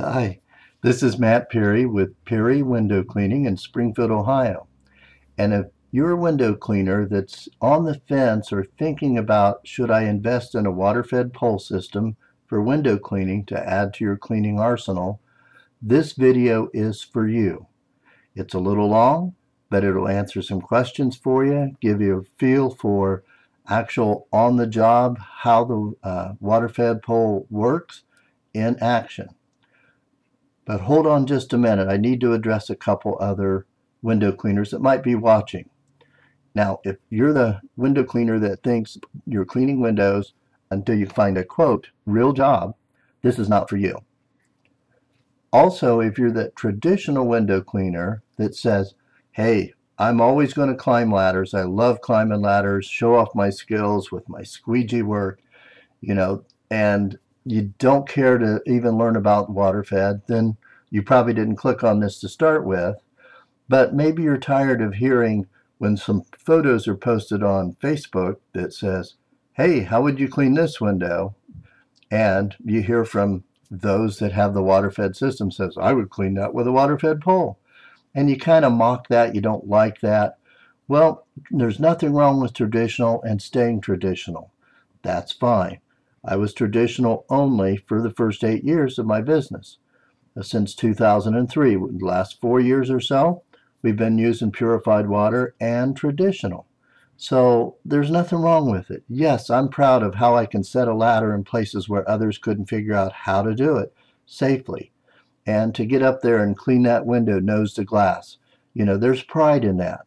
Hi, this is Matt Perry with Perry Window Cleaning in Springfield, Ohio. And if you're a window cleaner that's on the fence or thinking about should I invest in a water-fed pole system for window cleaning to add to your cleaning arsenal, this video is for you. It's a little long, but it'll answer some questions for you, give you a feel for actual on-the-job, how the water-fed pole works in action. But hold on just a minute. I need to address a couple other window cleaners that might be watching. Now, if you're the window cleaner that thinks you're cleaning windows until you find a, quote, real job, this is not for you. Also, if you're the traditional window cleaner that says, hey, I'm always going to climb ladders. I love climbing ladders, show off my skills with my squeegee work, and you don't care to even learn about water fed, then you probably didn't click on this to start with. But maybe you're tired of hearing when some photos are posted on Facebook that says, hey, how would you clean this window? And you hear from those that have the water fed system says, I would clean that with a water fed pole. And you kind of mock that, you don't like that. Well, there's nothing wrong with traditional and staying traditional. That's fine. I was traditional only for the first 8 years of my business. Since 2003, the last 4 years or so, we've been using purified water and traditional. So there's nothing wrong with it. Yes, I'm proud of how I can set a ladder in places where others couldn't figure out how to do it safely. And to get up there and clean that window nose to glass, there's pride in that.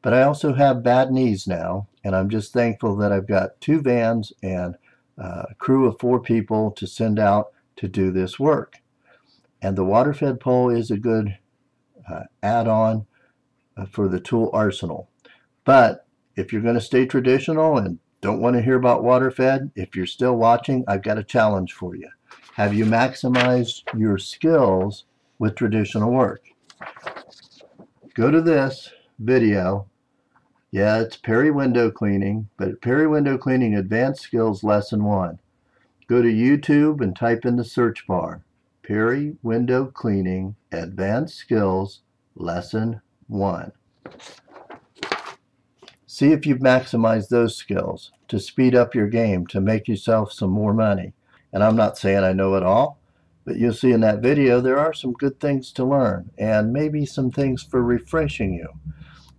But I also have bad knees now, and I'm just thankful that I've got 2 vans and a crew of 4 people to send out to do this work. And the water-fed pole is a good add-on for the tool arsenal. But if you're going to stay traditional and don't want to hear about water-fed, if you're still watching, I've got a challenge for you. Have you maximized your skills with traditional work? Go to this video. Yeah, it's Perry Window Cleaning, but Perry Window Cleaning Advanced Skills Lesson 1. Go to YouTube and type in the search bar, Perry Window Cleaning Advanced Skills Lesson 1. See if you've maximized those skills to speed up your game, to make yourself some more money. And I'm not saying I know it all, but you'll see in that video there are some good things to learn and maybe some things for refreshing you.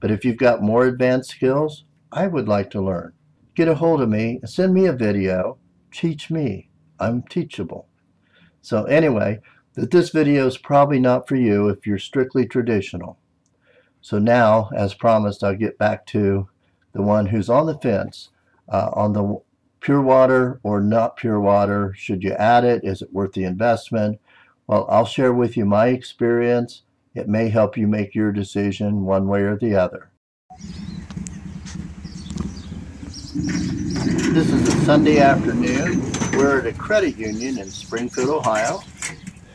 But if you've got more advanced skills, I would like to learn. Get a hold of me, send me a video, teach me. I'm teachable. So anyway, this video is probably not for you if you're strictly traditional. So now, as promised, I'll get back to the one who's on the fence on the pure water or not pure water. Should you add it? Is it worth the investment? Well, I'll share with you my experience. It may help you make your decision one way or the other. This is a Sunday afternoon. We're at a credit union in Springfield, Ohio,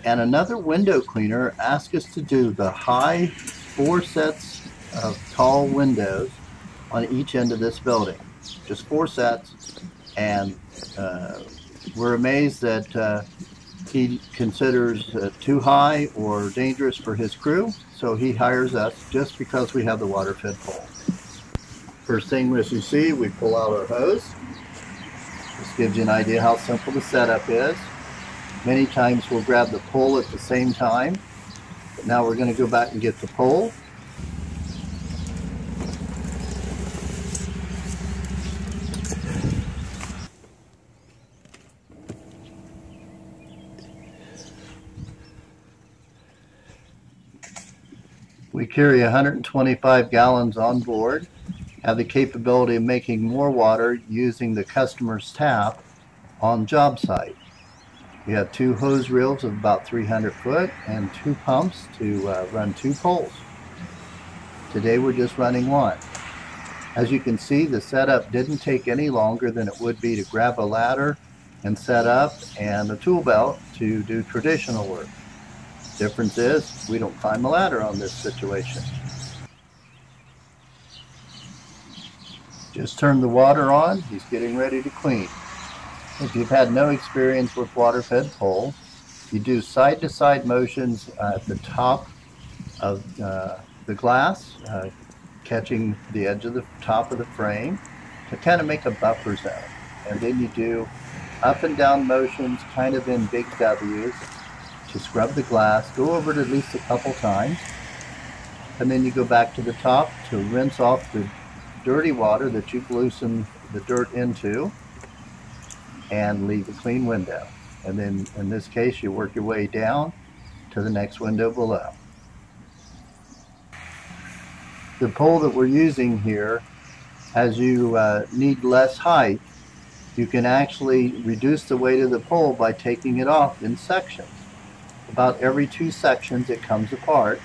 and another window cleaner asked us to do the high 4 sets of tall windows on each end of this building. Just 4 sets, and we're amazed that he considers too high or dangerous for his crew, so he hires us just because we have the water-fed pole. First thing as you see, we pull out our hose. This gives you an idea how simple the setup is. Many times we'll grab the pole at the same time, but now we're going to go back and get the pole. We carry 125 gallons on board, have the capability of making more water using the customer's tap on job site. We have 2 hose reels of about 300 foot and 2 pumps to run 2 poles. Today we're just running 1. As you can see, the setup didn't take any longer than it would be to grab a ladder and set up and a tool belt to do traditional work. Difference is we don't climb a ladder on this situation. Just turned the water on. He's getting ready to clean. If you've had no experience with water-fed pole, You do side-to-side motions at the top of the glass, catching the edge of the top of the frame to kind of make a buffer zone. And then you do up and down motions kind of in big W's to scrub the glass. Go over it at least a couple times. And then you go back to the top to rinse off the dirty water that you've loosened the dirt into and leave a clean window. And then in this case, you work your way down to the next window below. The pole that we're using here, as you need less height, you can actually reduce the weight of the pole by taking it off in sections. About every 2 sections it comes apart.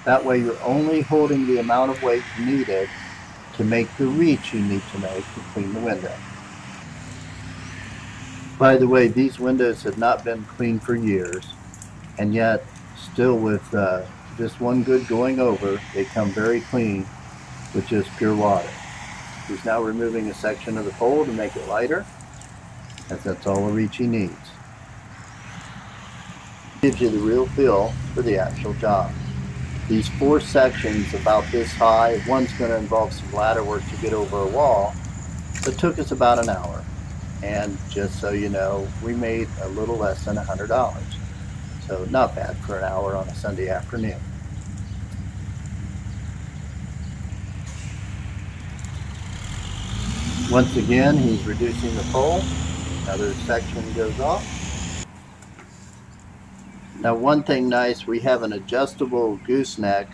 That way you're only holding the amount of weight needed to make the reach you need to make to clean the window. By the way, these windows have not been cleaned for years, and yet still with just one good going over, they come very clean with just pure water. He's now removing a section of the pole to make it lighter, as that's all the reach he needs. Gives you the real feel for the actual job. These 4 sections about this high, one's going to involve some ladder work to get over a wall, but took us about an hour. And just so you know, we made a little less than $100. So not bad for an hour on a Sunday afternoon. Once again, he's reducing the pole. Another section goes off. Now, one thing nice, we have an adjustable gooseneck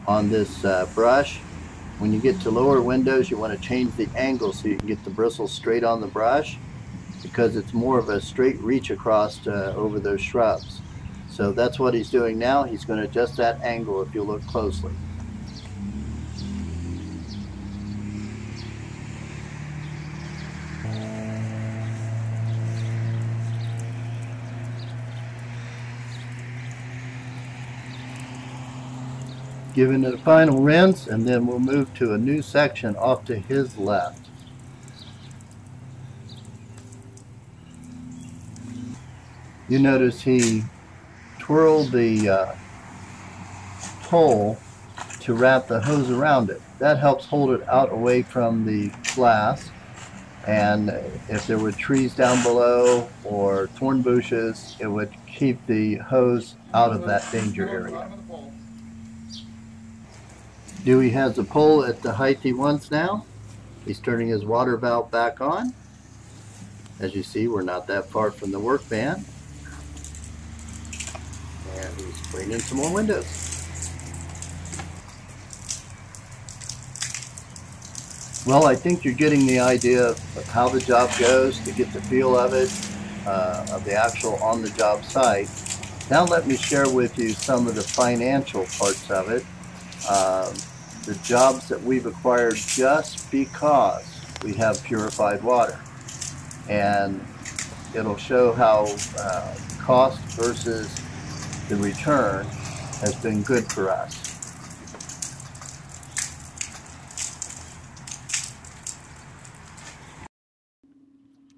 on this brush. When you get to lower windows, you want to change the angle so you can get the bristles straight on the brush, because it's more of a straight reach across over those shrubs. So that's what he's doing now. He's going to adjust that angle if you look closely. Giving it a final rinse, and then we'll move to a new section off to his left. You notice he twirled the pole to wrap the hose around it. That helps hold it out away from the glass, and if there were trees down below or thorn bushes, it would keep the hose out of that danger area. Dewey has the pole at the height he wants now. He's turning his water valve back on. As you see, we're not that far from the work van. And he's cleaning some more windows. Well, I think you're getting the idea of how the job goes, to get the feel of it, of the actual on-the-job site. Now let me share with you some of the financial parts of it. The jobs that we've acquired just because we have purified water. And it'll show how cost versus the return has been good for us.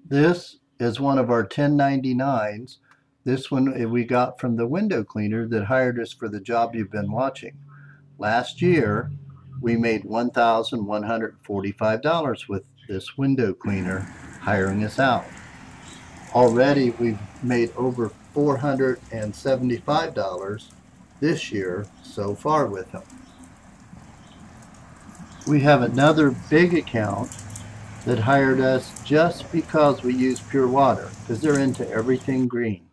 This is one of our 1099s. This one we got from the window cleaner that hired us for the job you've been watching. Last year, we made $1,145 with this window cleaner hiring us out. Already, we've made over $475 this year so far with him. We have another big account that hired us just because we use pure water, because they're into everything green.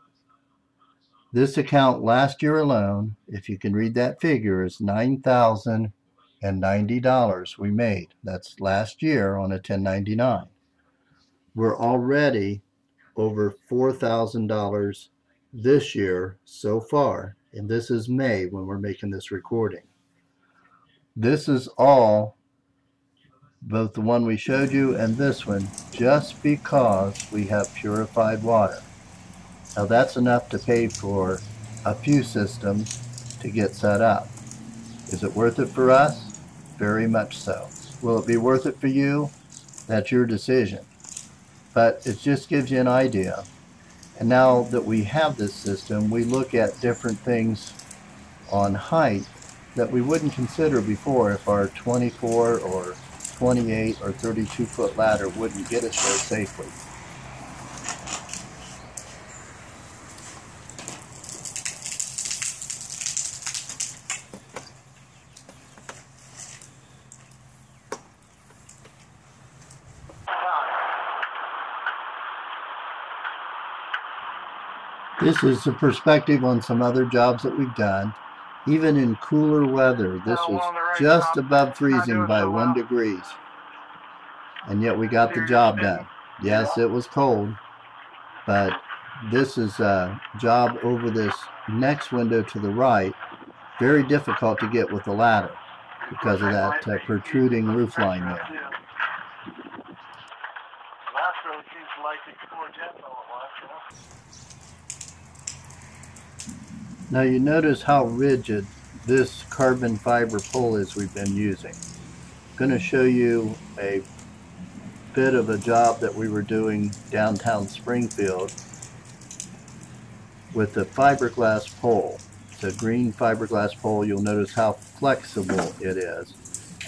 This account last year alone, if you can read that figure, is $9,090 we made. That's last year on a 1099. We're already over $4,000 this year so far, and this is May when we're making this recording. This is all, both the one we showed you and this one, just because we have purified water. Now that's enough to pay for a few systems to get set up. Is it worth it for us? Very much so. Will it be worth it for you? That's your decision. But it just gives you an idea. And now that we have this system, we look at different things on height that we wouldn't consider before if our 24 or 28 or 32 foot ladder wouldn't get us there safely. This is a perspective on some other jobs that we've done. Even in cooler weather, this was just above freezing by 1 degree. And yet we got the job done. Yes, it was cold, but this is a job over this next window to the right. Very difficult to get with the ladder because of that protruding roof line there. Now you notice how rigid this carbon fiber pole is we've been using. I'm going to show you a bit of a job that we were doing downtown Springfield with the fiberglass pole. It's a green fiberglass pole. You'll notice how flexible it is.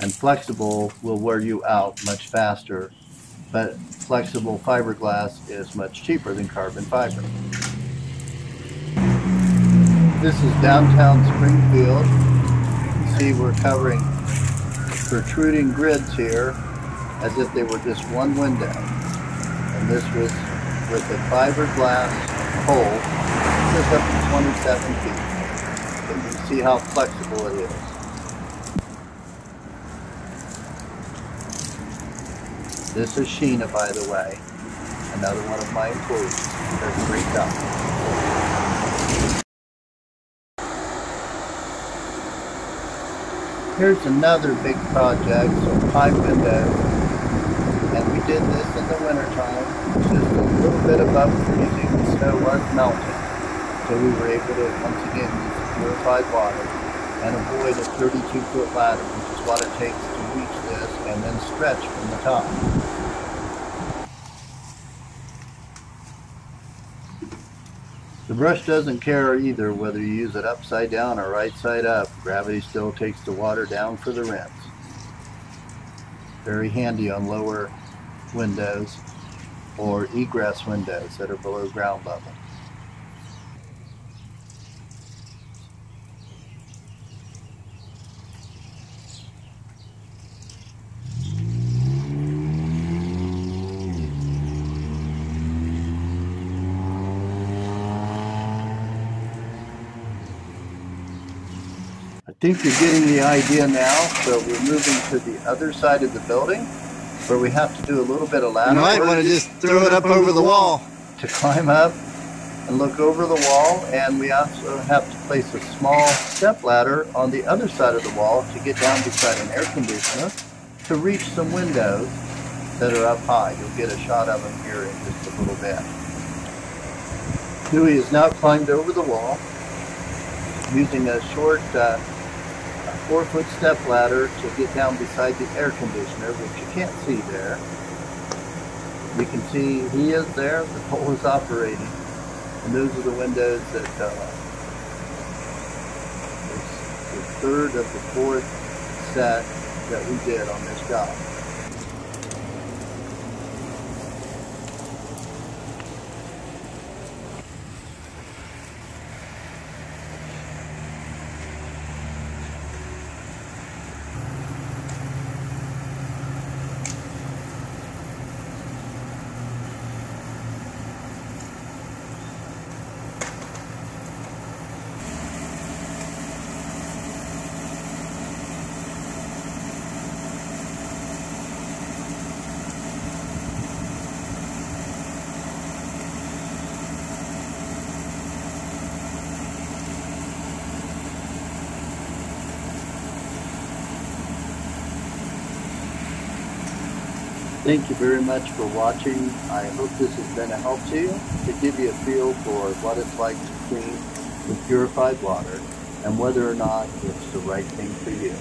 And flexible will wear you out much faster, but flexible fiberglass is much cheaper than carbon fiber. This is downtown Springfield. You can see we're covering protruding grids here as if they were just one window. And this was with a fiberglass pole just up to 27 feet. And you can see how flexible it is. This is Sheena, by the way, another one of my employees. Does a great job. Here's another big project, so high windows, and we did this in the wintertime, just a little bit above freezing. The snow was melting, so we were able to once again use purified water and avoid a 32-foot ladder, which is what it takes to reach this and then stretch from the top. The brush doesn't care either whether you use it upside down or right side up. Gravity still takes the water down for the rinse. Very handy on lower windows or egress windows that are below ground level. I think you're getting the idea now, so we're moving to the other side of the building where we have to do a little bit of ladder work. You might want to just throw it up over the wall. To climb up and look over the wall, and we also have to place a small step ladder on the other side of the wall to get down beside an air conditioner to reach some windows that are up high. You'll get a shot of them here in just a little bit. Huey has now climbed over the wall using a short 4-foot step ladder to get down beside the air conditioner, which you can't see there. You can see he is there, the pole is operating, and those are the windows that it's the third of the fourth set that we did on this job. Thank you very much for watching. I hope this has been a help to you to give you a feel for what it's like to clean with purified water and whether or not it's the right thing for you.